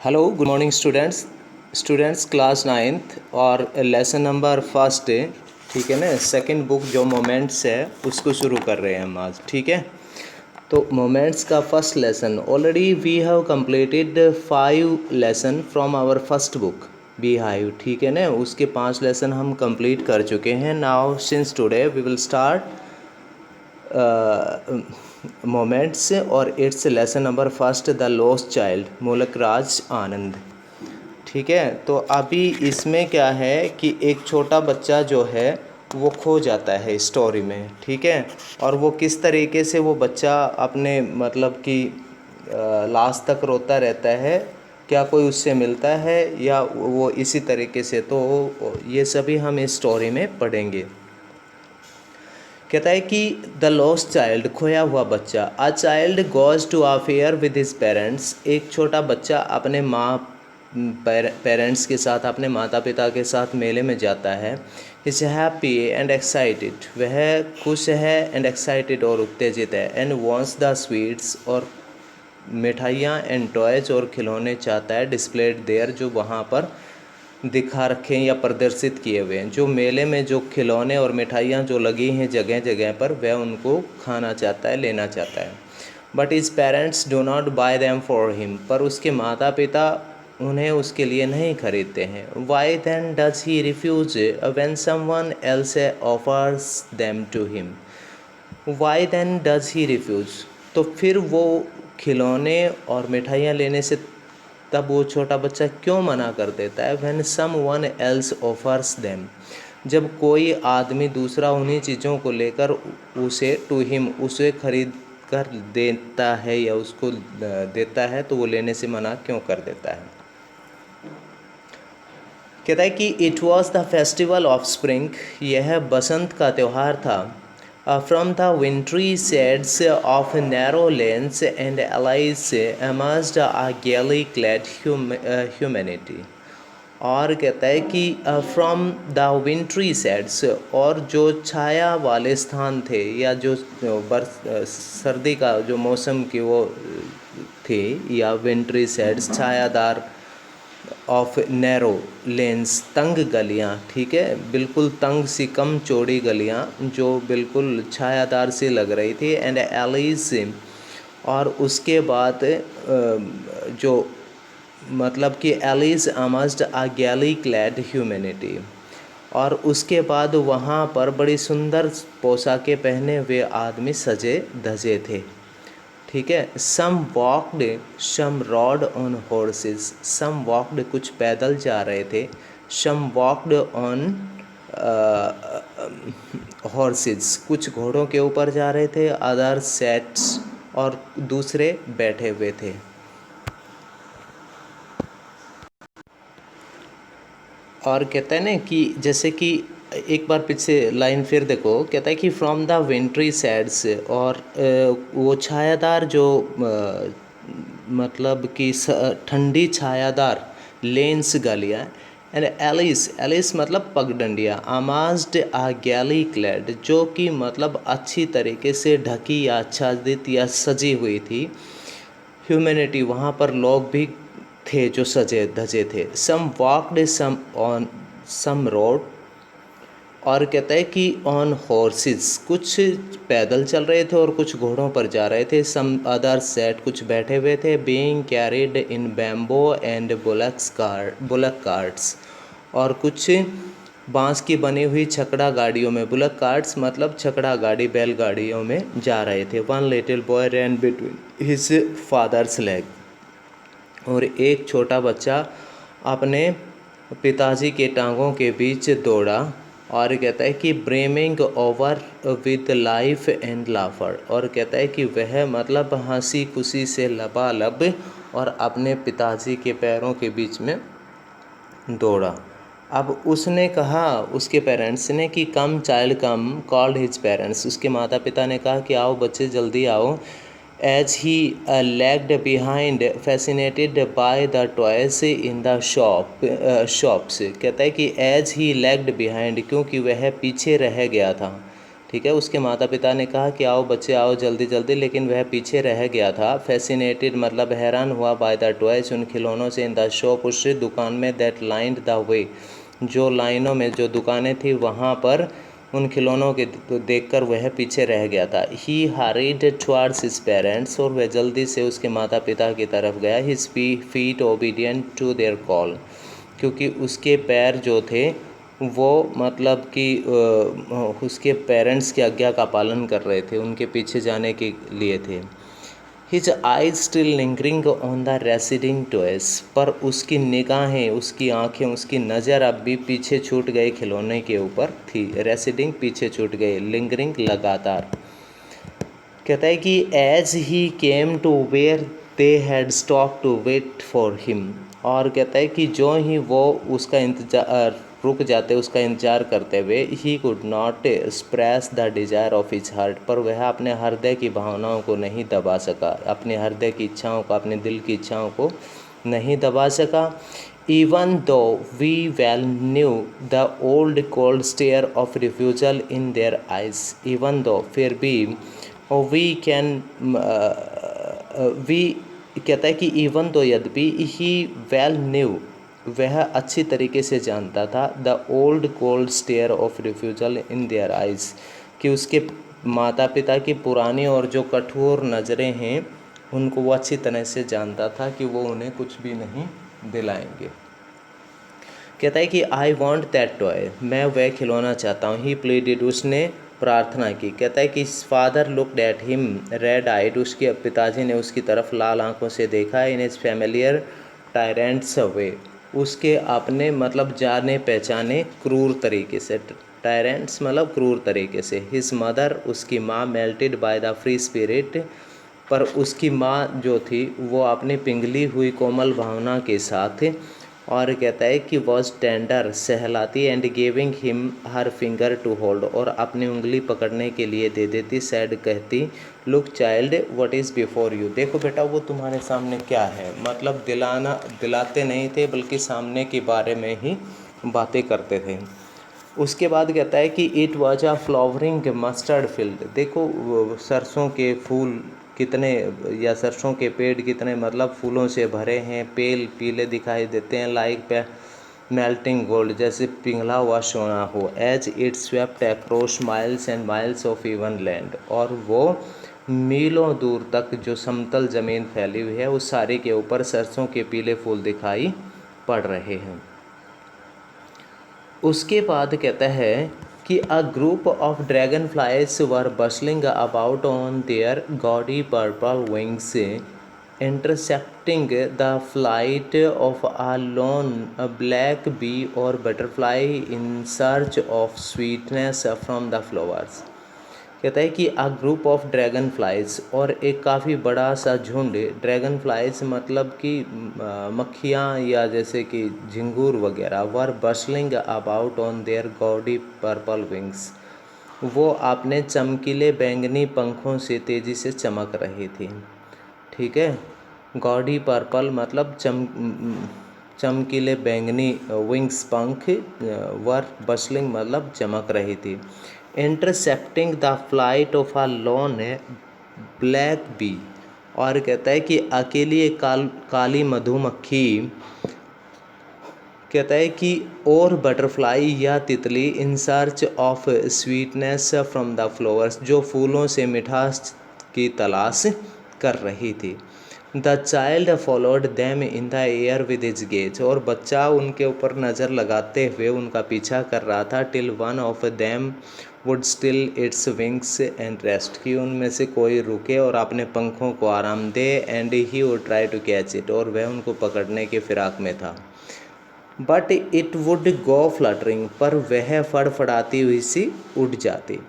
Hello good morning students class ninth और lesson number first है। ठीक है ना। सेकंड बुक जो मोमेंट्स है उसको शुरू कर रहे हैं हम आज। ठीक है, तो मोमेंट्स का first lesson already we have completed 5 lesson from our first book Beehive. ठीक है ना, उसके 5 लेसन हम कंप्लीट कर चुके हैं। Now since today we will start moments और it's lesson number first the lost child Mulk Raj आनंद। ठीक है, तो अभी इसमें क्या है कि एक छोटा बच्चा जो है वो खो जाता है स्टोरी में। ठीक है, और वो किस तरीके से वो बच्चा अपने मतलब कि लास्ट तक रोता रहता है, क्या कोई उससे मिलता है या वो इसी तरीके से, तो ये सभी हम इस स्टोरी में पढ़ेंगे। कहता है कि द लॉस्ट चाइल्ड खोया हुआ बच्चा। A child goes to a fair with his parents. एक छोटा बच्चा अपने पेरेंट्स के साथ, अपने माता पिता के साथ मेले में जाता है। Is happy and excited. वह खुश है एंड एक्साइटेड और उत्तेजित है। एंड वॉन्ट्स द स्वीट्स और मिठाइयाँ एंड टॉयज और खिलौने चाहता है। डिस्प्लेड देयर जो वहाँ पर दिखा रखे हैं या प्रदर्शित किए हुए हैं। जो मेले में जो खिलौने और मिठाइयाँ जो लगी हैं जगह जगह पर, वह उनको खाना चाहता है, लेना चाहता है। But his parents do not buy them for him. पर उसके माता पिता उन्हें उसके लिए नहीं खरीदते हैं। Why then does he refuse when someone else offers them to him? Why then does he refuse, तो फिर वो खिलौने और मिठाइयाँ लेने से तब वो छोटा बच्चा क्यों मना कर देता है। when someone else offers them, जब कोई आदमी दूसरा उन्हीं चीज़ों को लेकर उसे to him उसे खरीद कर देता है या उसको देता है, तो वो लेने से मना क्यों कर देता है। कहता है कि it was the festival of spring, यह बसंत का त्यौहार था। From the wintry shades of narrow lanes and alleys emerged a gaily clad humanity. और कहता है कि फ्रॉम द विंट्री शेड्स, और जो छाया वाले स्थान थे या जो सर्दी का जो मौसम की वो थे, या विंट्री शेड्स छायादार, ऑफ नैरो लेंस तंग गलियाँ। ठीक है, बिल्कुल तंग सी कम चौड़ी गलियाँ जो बिल्कुल छायादार सी लग रही थी। एंड एलीज, और उसके बाद जो मतलब कि एलीज अमस्ट अ गैली क्लैड ह्यूमैनिटी, और उसके बाद वहाँ पर बड़ी सुंदर पोशाकें पहने हुए आदमी सजे धजे थे। ठीक है, some walked some rode on horses. Some walked कुछ पैदल जा रहे थे। सम वॉकड ऑन हॉर्सेस कुछ घोड़ों के ऊपर जा रहे थे। अदर सेट्स, और दूसरे बैठे हुए थे। और कहता है ना कि जैसे कि एक बार पीछे लाइन फिर देखो, कहता है कि फ्रॉम द विंट्री सैड्स, और वो छायादार जो मतलब कि ठंडी छायादार लेंस गलियाँ। एंड एलिस, एलिस मतलब पगडंडियाँ। आमाज्ड आ गैली क्लैड, जो कि मतलब अच्छी तरीके से ढकी या आच्छादित या सजी हुई थी। ह्यूमैनिटी, वहाँ पर लोग भी थे जो सजे धजे थे। Some walked some on some road, और कहता है कि ऑन हॉर्सेस कुछ पैदल चल रहे थे और कुछ घोड़ों पर जा रहे थे। सम अदर सेट कुछ बैठे हुए थे। Being carried in bamboo and bullock carts, और कुछ बांस की बनी हुई छकड़ा गाड़ियों में, बुलक कार्ट्स मतलब छकड़ा गाड़ी, बैलगाड़ियों में जा रहे थे। वन लिटिल बॉय रैन बिटवीन हिज फादर्स लेग, और एक छोटा बच्चा अपने पिताजी के टांगों के बीच दौड़ा। और कहता है कि ब्रेमिंग ओवर विद लाइफ एंड लाफर, और कहता है कि वह मतलब हंसी खुशी से लबालब और अपने पिताजी के पैरों के बीच में दौड़ा। अब उसने कहा उसके पेरेंट्स ने कि कम चाइल्ड कम, कॉल्ड हिज पेरेंट्स। उसके माता पिता ने कहा कि आओ बच्चे जल्दी आओ। As he lagged behind, fascinated by the toys in the shops। कहता है कि as he lagged behind, क्योंकि वह पीछे रह गया था। ठीक है। उसके माता पिता ने कहा कि आओ बच्चे आओ जल्दी जल्दी, लेकिन वह पीछे रह गया था। फैसिनेटेड मतलब हैरान हुआ बाय द टॉयज, उन खिलौनों से, इन द शॉप उस दुकान में, दैट लाइंड द वे जो लाइनों में जो दुकानें थी वहाँ पर उन खिलौनों के देखकर वह पीछे रह गया था। ही हरीड टुवर्ड्स हिज पेरेंट्स, और वह जल्दी से उसके माता पिता की तरफ गया। His feet obedient to their call, क्योंकि उसके पैर जो थे वो मतलब कि उसके पेरेंट्स की आज्ञा का पालन कर रहे थे, उनके पीछे जाने के लिए थे। His eyes still lingering on the receding toys, पर उसकी निगाहें, उसकी आंखें, उसकी नज़र अब भी पीछे छूट गए खिलौने के ऊपर थी। रेसिडिंग पीछे छूट गए, लिंगरिंग लगातार। कहता है कि as he came to where they had stop to wait for him, और कहता है कि जो ही वो उसका इंतजार रुक जाते, उसका इंतजार करते हुए, he could not express the desire of his heart, पर वह अपने हृदय की भावनाओं को नहीं दबा सका, अपने हृदय की इच्छाओं को, अपने दिल की इच्छाओं को नहीं दबा सका। Even though we well knew the old cold stare of refusal in their eyes, even though फिर भी, और वी कैन वी कहता है कि इवन तो यद्यपि, ही वेल न्यू वह अच्छी तरीके से जानता था, the old cold stare of refusal in their eyes, कि उसके माता पिता की पुरानी और जो कठोर नज़रें हैं उनको वो अच्छी तरह से जानता था कि वो उन्हें कुछ भी नहीं दिलाएंगे। कहता है कि आई वॉन्ट दैट टॉय, मैं वह खिलौना चाहता हूँ। ही प्लीडेड, उसने प्रार्थना की। कहता है कि father looked at him red eyed, उसके पिताजी ने उसकी तरफ लाल आंखों से देखा। In his familiar tyrant's way, उसके अपने मतलब जाने पहचाने क्रूर तरीके से, टायरेंट्स मतलब क्रूर तरीके से। हिज मदर, उसकी माँ, melted by the free spirit, पर उसकी माँ जो थी वो अपनी पिघली हुई कोमल भावना के साथ, और कहता है कि वॉज टेंडर, सहलाती, and giving him her finger to hold, और अपनी उंगली पकड़ने के लिए दे देती। सैड कहती, look child what is before you, देखो बेटा वो तुम्हारे सामने क्या है, मतलब दिलाते नहीं थे बल्कि सामने के बारे में ही बातें करते थे। उसके बाद कहता है कि it was a flowering mustard field, देखो सरसों के फूल कितने, या सरसों के पेड़ कितने मतलब फूलों से भरे हैं, पेल पीले दिखाई देते हैं, लाइक मेल्टिंग गोल्ड, जैसे पिघला हुआ सोना हो। As it swept across miles and miles of even land, और वो मीलों दूर तक जो समतल ज़मीन फैली हुई है उस सारे के ऊपर सरसों के पीले फूल दिखाई पड़ रहे हैं। उसके बाद कहता है कि a group of dragonflies were bustling about on their gaudy purple wings, intercepting the flight of a lone black bee or butterfly in search of sweetness from the flowers. कहता है कि a group of dragonflies, और एक काफ़ी बड़ा सा झुंड, dragon flies मतलब कि मक्खियाँ या जैसे कि झिंगूर वगैरह, were bustling about on their gaudy purple wings, वो अपने चमकीले बैंगनी पंखों से तेज़ी से चमक रही थी। ठीक है, गॉडी पर्पल मतलब चमकीले बैंगनी, विंग्स पंख, वर बस्लिंग मतलब चमक रही थी। Intercepting the flight of a lone black bee, और कहता है कि अकेली एक काली मधुमक्खी, कहता है कि और बटरफ्लाई या तितली, इन search of sweetness from the flowers, जो फूलों से मिठास की तलाश कर रही थी। The child followed them in the air with his gaze, और बच्चा उनके ऊपर नज़र लगाते हुए उनका पीछा कर रहा था। Till one of them would still its wings and rest, कि उनमें से कोई रुके और अपने पंखों को आराम दे। And he would try to catch it, और वह उनको पकड़ने के फिराक में था। But it would go fluttering, पर वह फड़फड़ाती हुई सी उड़ जाती।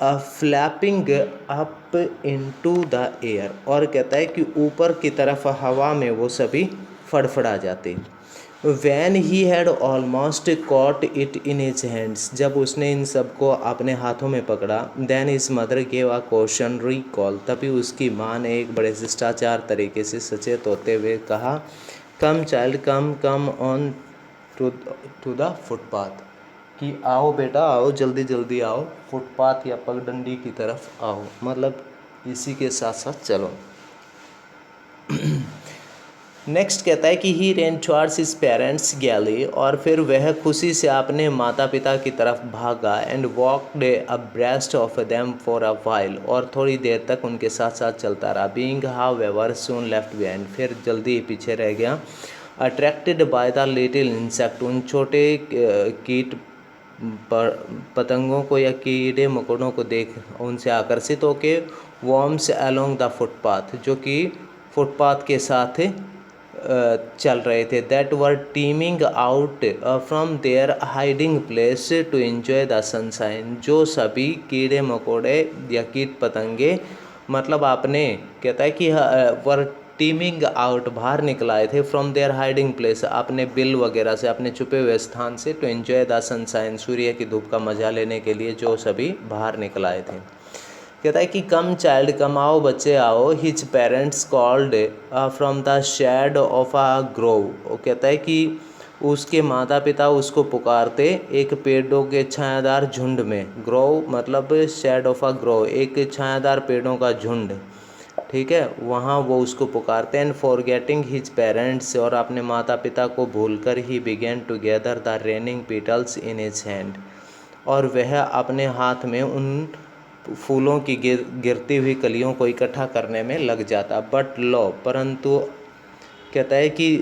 Flapping up into the air, और कहता है कि ऊपर की तरफ हवा में वो सभी फड़फड़ा जाते। When he had almost caught it in his hands, जब उसने इन सबको अपने हाथों में पकड़ा। Then his mother gave a questionary call, तभी उसकी माँ ने एक बड़े शिष्टाचार तरीके से सचेत होते हुए कहा, come child come, come on to the footpath, कि आओ बेटा आओ, जल्दी जल्दी आओ, फुटपाथ या पगडंडी की तरफ आओ, मतलब इसी के साथ साथ चलो। नेक्स्ट कहता है कि ही रेन टुवर्ड्स हिज पेरेंट्स गैली, और फिर वह खुशी से अपने माता पिता की तरफ भागा, and walked abreast of them for a while, और थोड़ी देर तक उनके साथ साथ चलता रहा। बीइंग हाउएवर सून लेफ्ट बिहाइंड, फिर जल्दी ही पीछे रह गया। Attracted by the little insect, उन छोटे कीट पतंगों को या कीड़े मकोड़ों को देख उनसे आकर्षित होके, वॉर्म्स अलोंग द फुटपाथ, जो कि फुटपाथ के साथ चल रहे थे, that were teeming out from their hiding place to enjoy the sunshine, जो सभी कीड़े मकोड़े या कीट पतंगे मतलब आपने कहता है कि वर टीमिंग आउट, बाहर निकल आए थे, फ्रॉम देयर हाइडिंग प्लेस, अपने बिल वगैरह से, अपने छुपे हुए स्थान से, टू एंजॉय द सनशाइन, सूर्य की धूप का मज़ा लेने के लिए जो सभी बाहर निकल आए थे। कहता है कि कम चाइल्ड, कम आओ बच्चे आओ, his parents called from the shade of a grove, वो कहता है कि उसके माता पिता उसको पुकारते एक पेड़ों के छायादार झुंड में, ग्रोव मतलब शेड ऑफ अ ग्रोव, एक छायादार पेड़ों का झुंड, ठीक है, वहाँ वो उसको पुकारते। एंड फॉरगेटिंग हिज पेरेंट्स, और अपने माता पिता को भूलकर he began to gather the raining petals in his hand, और वह अपने हाथ में उन फूलों की गिरती हुई कलियों को इकट्ठा करने में लग जाता। बट लो, परंतु कहता है कि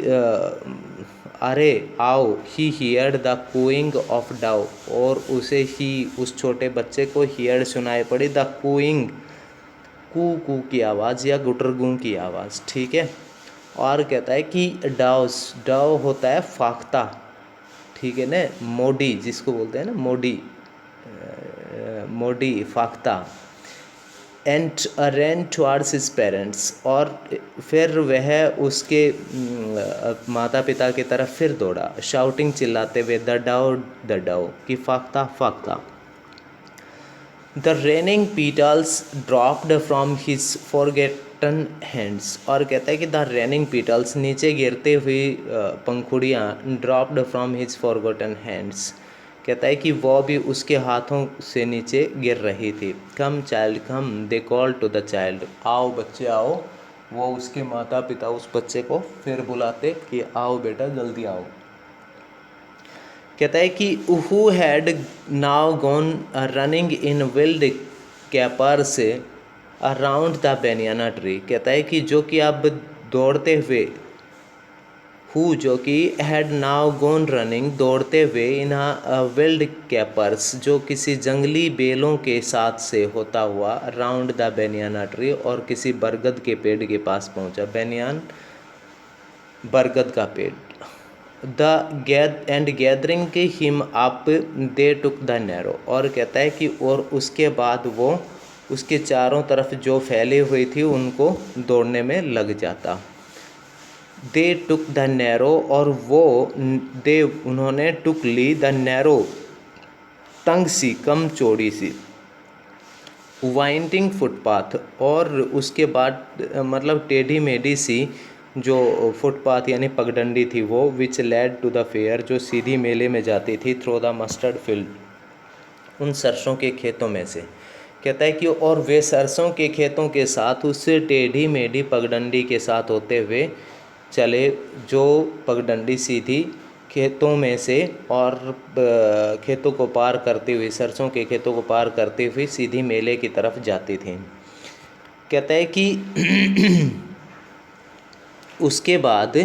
अरे आओ, ही heard the cooing of Dove, और उसे ही उस छोटे बच्चे को हियर्ड सुनाई पड़ी द कूइंग, कू कू की आवाज़ या गुटरगू की आवाज़, ठीक है। और कहता है कि डव होता है फाख्ता, ठीक है ना, मोडी जिसको बोलते हैं ना, मोडी फाख्ता। And ran towards his parents, और फिर वह उसके माता पिता की तरफ फिर दौड़ा, शाउटिंग चिल्लाते हुए द डव कि फाख्ता फाख्ता। The raining petals dropped from his forgotten hands, और कहता है कि द रेनिंग पीटल्स नीचे गिरते हुए पंखुड़ियाँ, dropped from his forgotten hands, कहता है कि वो भी उसके हाथों से नीचे गिर रही थी। Come child come, they called to the child, आओ बच्चे आओ, वो उसके माता पिता उस बच्चे को फिर बुलाते कि आओ बेटा जल्दी आओ। कहता है कि who had now gone running in wild capers around the banyan tree, कहता है कि जो कि अब दौड़ते हुए, हु जो कि हैड नाउ गॉन रनिंग दौड़ते हुए, इन विल्ड कैपर्स जो किसी जंगली बेलों के साथ से होता हुआ, अराउंड द बेनियाना ट्री, और किसी बरगद के पेड़ के पास पहुंचा। बेनियान बरगद का पेड़। Gathering him up they took the narrow, और कहता है कि और उसके बाद वो उसके चारों तरफ जो फैली हुई थी उनको दौड़ने में लग जाता। दे टुक द नैरो, और वो उन्होंने टुक ली द नैरो, तंग सी कम चौड़ी सी, वाइंडिंग फुटपाथ, और उसके बाद मतलब टेढ़ी मेढ़ी सी जो फुटपाथ यानी पगडंडी थी वो, which led to the fair, जो सीधी मेले में जाती थी, थ्रू द मस्टर्ड फील्ड, उन सरसों के खेतों में से। कहता है कि और वे सरसों के खेतों के साथ उस टेढ़ी मेढ़ी पगडंडी के साथ होते हुए चले, जो पगडंडी सीधी खेतों में से और खेतों को पार करते हुए, सरसों के खेतों को पार करते हुए सीधी मेले की तरफ जाती थी। कहता है कि उसके बाद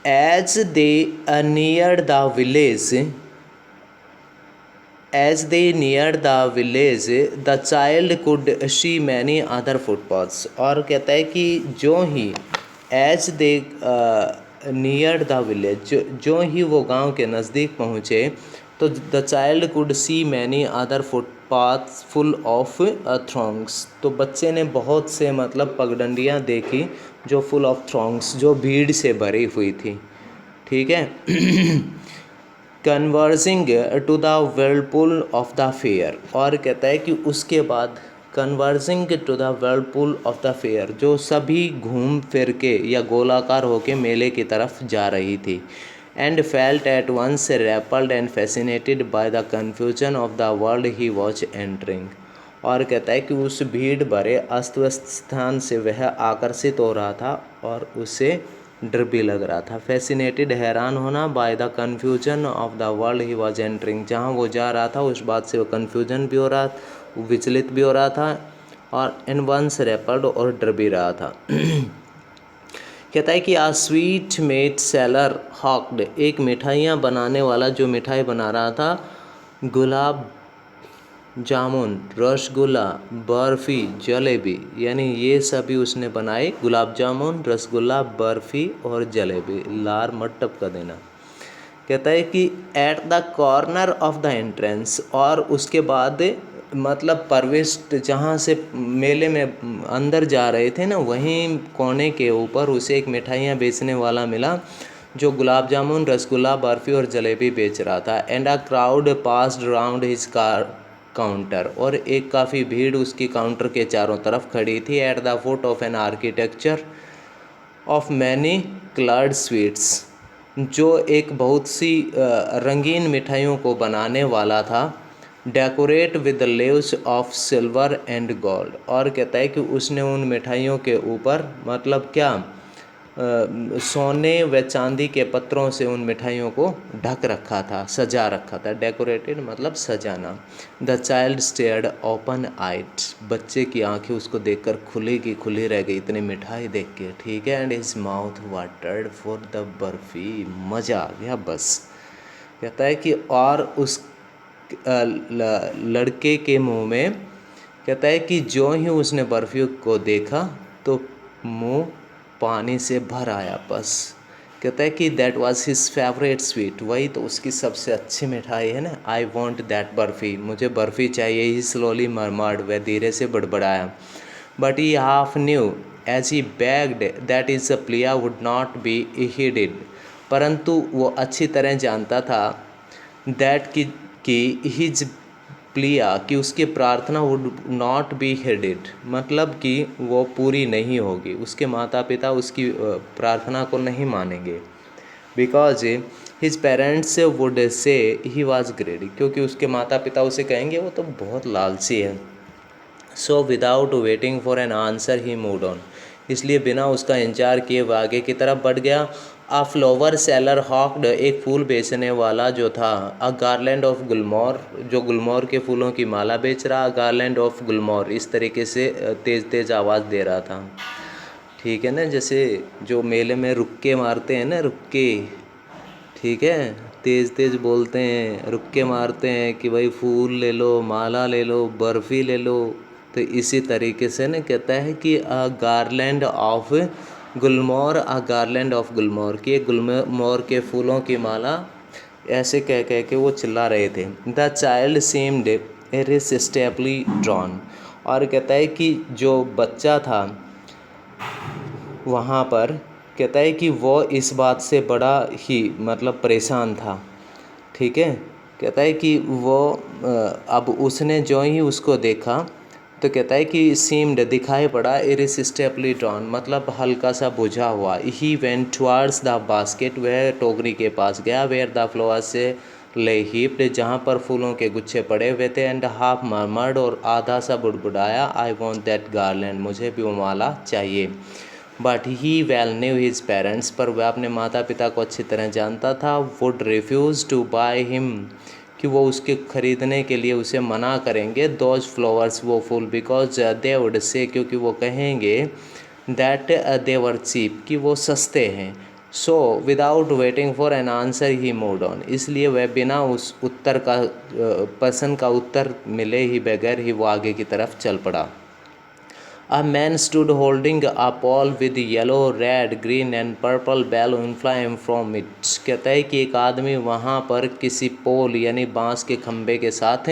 as they near the village the child could see many other footpaths, और कहता है कि जो ही as they near the village, जो ही वो गांव के नज़दीक पहुँचे, तो the child could see many other footpaths full of throngs, तो बच्चे ने बहुत से मतलब पगडंडियाँ देखी जो फुल ऑफ थ्रॉन्ग्स, जो भीड़ से भरी हुई थी, ठीक है। Converging to the whirlpool of the fair, और कहता है कि उसके बाद converging to the whirlpool of the fair, जो सभी घूम फिर के या गोलाकार होके मेले की तरफ जा रही थी। and felt at once repelled and fascinated by the confusion of the world he was entering। और कहता है कि उस भीड़ भरे अस्त व्यस्त स्थान से वह आकर्षित हो रहा था और उसे डर भी लग रहा था। फैसिनेटेड हैरान होना, by the confusion of the world he was entering, जहाँ वो जा रहा था उस बात से वो कन्फ्यूजन भी हो रहा, विचलित भी हो रहा था और इन वंस रेपल्ड और डर भी रहा था। कहता है कि आ स्वीट मेट सेलर हॉक्ड, एक मिठाइयाँ बनाने वाला जो मिठाई बना रहा था, गुलाब जामुन, रसगुल्ला, बर्फ़ी, जलेबी, यानी ये सभी उसने बनाए, गुलाब जामुन, रसगुल्ला, बर्फ़ी और जलेबी। लार मत टपका देना। कहता है कि at the corner of the entrance, और उसके बाद मतलब प्रवेश जहाँ से मेले में अंदर जा रहे थे ना, वहीं कोने के ऊपर उसे एक मिठाइयाँ बेचने वाला मिला जो गुलाब जामुन, रसगुल्ला, बर्फ़ी और जलेबी बेच रहा था। And a crowd passed round his counter, और एक काफ़ी भीड़ उसकी काउंटर के चारों तरफ खड़ी थी। At the foot of an architecture of many coloured sweets, जो एक बहुत सी रंगीन मिठाइयों को बनाने वाला था। Decorate with leaves of silver and gold, और कहता है कि उसने उन मिठाइयों के ऊपर मतलब क्या सोने व चांदी के पत्रों से उन मिठाइयों को ढक रखा था, सजा रखा था। डेकोरेटेड मतलब सजाना। द चाइल्ड स्टेयर्ड ओपन आइट, बच्चे की आंखें उसको देखकर खुली की खुली रह गई इतनी मिठाई देख के, ठीक है। And his mouth watered for the barfi, मज़ा आ गया बस। कहता है कि और उस लड़के के मुंह में, कहता है कि जो ही उसने बर्फ़ी को देखा तो मुंह पानी से भर आया बस। कहता है कि that was his favourite sweet, वही तो उसकी सबसे अच्छी मिठाई है ना। आई वॉन्ट दैट बर्फ़ी, मुझे बर्फ़ी चाहिए। ही स्लोली मरमर्ड, वह धीरे से बड़बड़ाया। But he half knew as he begged that his plea would not be heeded, परंतु वो अच्छी तरह जानता था दैट कि हिज प्लिया, कि उसकी प्रार्थना वुड नॉट बी हेडेड, मतलब कि वो पूरी नहीं होगी, उसके माता पिता उसकी प्रार्थना को नहीं मानेंगे। Because his parents would say he was ग्रेडी, क्योंकि उसके माता पिता उसे कहेंगे वो तो बहुत लालची है। So without waiting for an answer he moved on, इसलिए बिना उसका इंतजार किए वह आगे की तरफ बढ़ गया। अ फ्लावर सेलर हॉक्ड, एक फूल बेचने वाला जो था। अ गार्लैंड ऑफ गुलमोर, जो गुलमोर के फूलों की माला बेच रहा। गार्लैंड ऑफ गुलमोर, इस तरीके से तेज़ तेज़ आवाज़ दे रहा था, ठीक है ना। जैसे जो मेले में रुक्के मारते हैं ना, रुक्के, ठीक है, तेज़ तेज़ बोलते हैं, रुक्के मारते हैं कि भाई फूल ले लो, माला ले लो, बर्फ़ी ले लो। तो इसी तरीके से ना कहता है कि a garland of gulmohar, a garland of gulmohar, कि गुलमोर के फूलों की माला, ऐसे कह कह के वो चिल्ला रहे थे। द चाइल्ड सीम्ड इरिसिस्टिबली ड्रॉन, और कहता है कि जो बच्चा था वहाँ पर, कहता है कि वो इस बात से बड़ा ही मतलब परेशान था, ठीक है। कहता है कि वो अब उसने जो ही उसको देखा तो कहता है कि सीम्ड, दिखाई पड़ा, इरिसिस्टिबली ड्रॉन, मतलब हल्का सा बुझा हुआ। He went towards the basket, वह टोकरी के पास गया। वेयर द फ्लावर्स से ले हीप्ड, जहाँ पर फूलों के गुच्छे पड़े हुए थे। एंड हाफ मर्मर्ड, और आधा सा बुड़बुड़ाया, आई वॉन्ट दैट गार्लैंड, मुझे भी वो माला चाहिए। But he well new his parents, पर वह अपने माता पिता को अच्छी तरह जानता था। Would refuse to buy him, कि वो उसके ख़रीदने के लिए उसे मना करेंगे। दोज फ्लावर्स, वो फूल। बिकॉज दे वुड से, क्योंकि वो कहेंगे दैट दे वर चीप, कि वो सस्ते हैं। So without waiting for an answer he moved on, इसलिए वह बिना उस उत्तर का प्रश्न का उत्तर मिले ही बगैर ही वो आगे की तरफ चल पड़ा। A man stood holding a pole with yellow, red, green and purple balloon flying from it। कहता है कि एक आदमी वहाँ पर किसी पोल यानी बांस के खंभे के साथ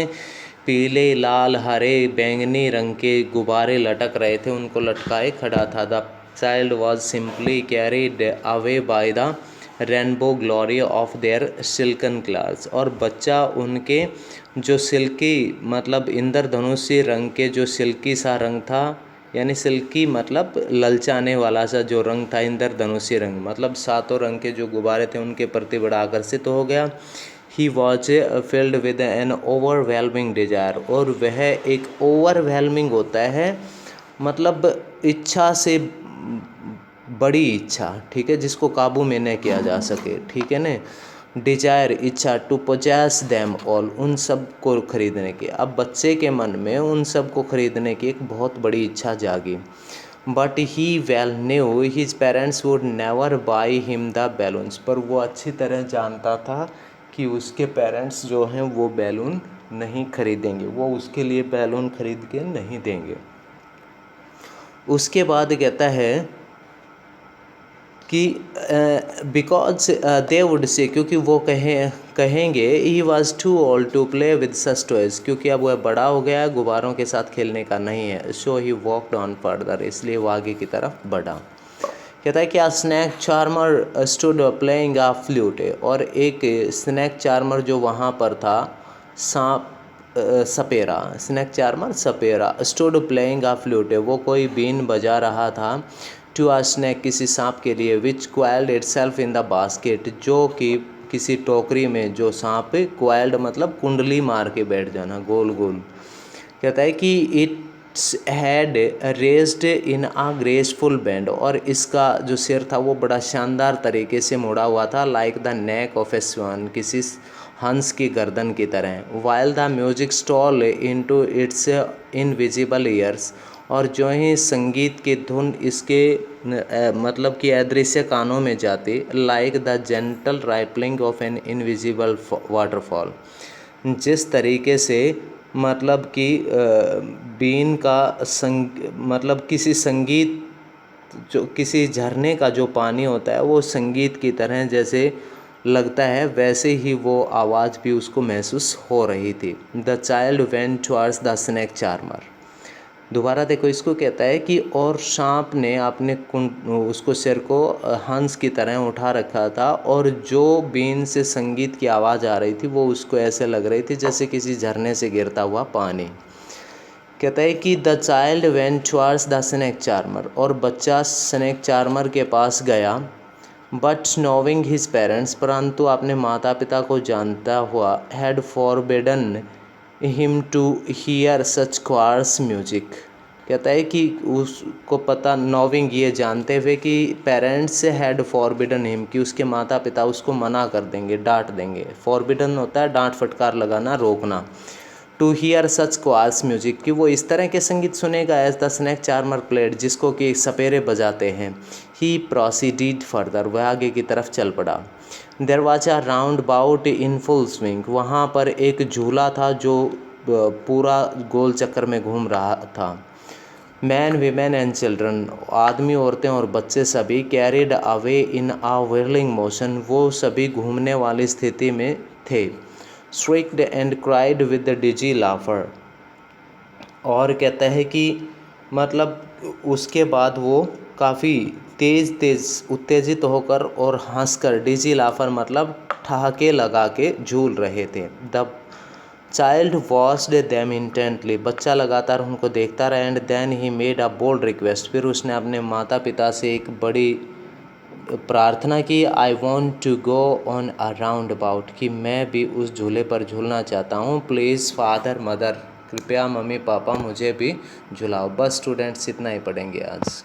पीले, लाल, हरे, बैंगनी रंग के गुब्बारे लटक रहे थे, उनको लटकाए खड़ा था। The child was simply carried away by the rainbow glory of their silken class, और बच्चा उनके जो सिल्की मतलब इंद्रधनुषी रंग के जो सिल्की सा रंग था, यानी सिल्की मतलब ललचाने वाला सा जो रंग था, इंद्रधनुषी रंग मतलब सातों रंग के जो गुब्बारे थे उनके प्रति बड़ा आकर्षित हो गया। He was filled with an overwhelming desire, और वह एक ओवरवेलमिंग होता है मतलब इच्छा से बड़ी इच्छा, ठीक है, जिसको काबू में न किया जा सके, ठीक है न। डिजायर इच्छा, टू पोजेस देम ऑल, उन सब को खरीदने की। अब बच्चे के मन में उन सब को खरीदने की एक बहुत बड़ी इच्छा जागी। But he well new his parents would never by him the balloons, पर वो अच्छी तरह जानता था कि उसके पेरेंट्स जो हैं वो बैलून नहीं खरीदेंगे, वो उसके लिए बैलून खरीद के नहीं देंगे। उसके बाद कहता है कि बिकॉज दे वुड से, क्योंकि वो कहेंगे he was too old to play with such toys, क्योंकि अब वह बड़ा हो गया है, गुब्बारों के साथ खेलने का नहीं है। सो ही वॉकड ऑन फर्दर, इसलिए वो आगे की तरफ बढ़ा। कहता है कि आ स्नैक चार्मर स्टूड प्लेइंग आ फ्लूट, और एक स्नैक चार्मर जो वहाँ पर था, सांप सपेरा, स्नैक चार्मर सपेरा, स्टूड प्लेइंग आ फ्लूट, वो कोई बीन बजा रहा था। टू आ स्नैक, किसी सांप के लिए, which coiled itself in the basket, जो कि किसी टोकरी में जो सांप क्वाइल्ड मतलब कुंडली मार के बैठ जाना, गोल गोल। कहता है कि its head raised in a graceful bend, और इसका जो सिर था वो बड़ा शानदार तरीके से मुड़ा हुआ था, लाइक द नेक ऑफ ए स्वान, किसी हंस की गर्दन की तरह। While the music stall into its invisible years, और जो ही संगीत की धुन इसके मतलब कि अदृश्य कानों में जाती, like the gentle rippling of an invisible waterfall, जिस तरीके से मतलब कि बीन का मतलब किसी संगीत, जो किसी झरने का जो पानी होता है वो संगीत की तरह जैसे लगता है, वैसे ही वो आवाज़ भी उसको महसूस हो रही थी। The child went towards the snake charmer, दोबारा देखो इसको, कहता है कि और सांप ने अपने उसको सिर को हंस की तरह उठा रखा था, और जो बीन से संगीत की आवाज़ आ रही थी वो उसको ऐसे लग रही थी जैसे किसी झरने से गिरता हुआ पानी। कहता है कि the child went towards the snake charmer, और बच्चा स्नैक चार्मर के पास गया। बट नोविंग हिज पेरेंट्स, परंतु अपने माता पिता को जानता हुआ, had forbidden him to hear such coarse music. कहता है कि उसको पता, नोविंग ये जानते हुए कि पेरेंट्स हैड फॉरबिडन हिम, कि उसके माता पिता उसको मना कर देंगे, डांट देंगे। फॉरबिडन होता है डांट फटकार लगाना, रोकना। To hear such coarse music, कि वो इस तरह के संगीत सुनेगा, as the snake charmer played, जिसको कि सपेरे बजाते हैं। ही प्रोसीडिड फर्दर, वह आगे की तरफ चल पड़ा। There was a roundabout in full swing, वहाँ पर एक झूला था जो पूरा गोल चक्कर में घूम रहा था। मैन वीमेन एंड चिल्ड्रन, आदमी औरतें और बच्चे सभी, carried away in a whirling motion, वो सभी घूमने वाली स्थिति में थे। Shrieked and cried with the dizzy laughter, और कहता है कि मतलब उसके बाद वो काफ़ी तेज़ उत्तेजित होकर और हंसकर, डिजी लाफर मतलब ठहाके लगा के झूल रहे थे। The child watched them intently, बच्चा लगातार उनको देखता रहा। And then he made a bold request, फिर उसने अपने माता पिता से एक बड़ी प्रार्थना की। I want to go on a roundabout, कि मैं भी उस झूले पर झूलना चाहता हूँ। प्लीज़ फादर मदर, कृपया मम्मी पापा मुझे भी झुलाओ। बस स्टूडेंट्स इतना ही पढ़ेंगे आज।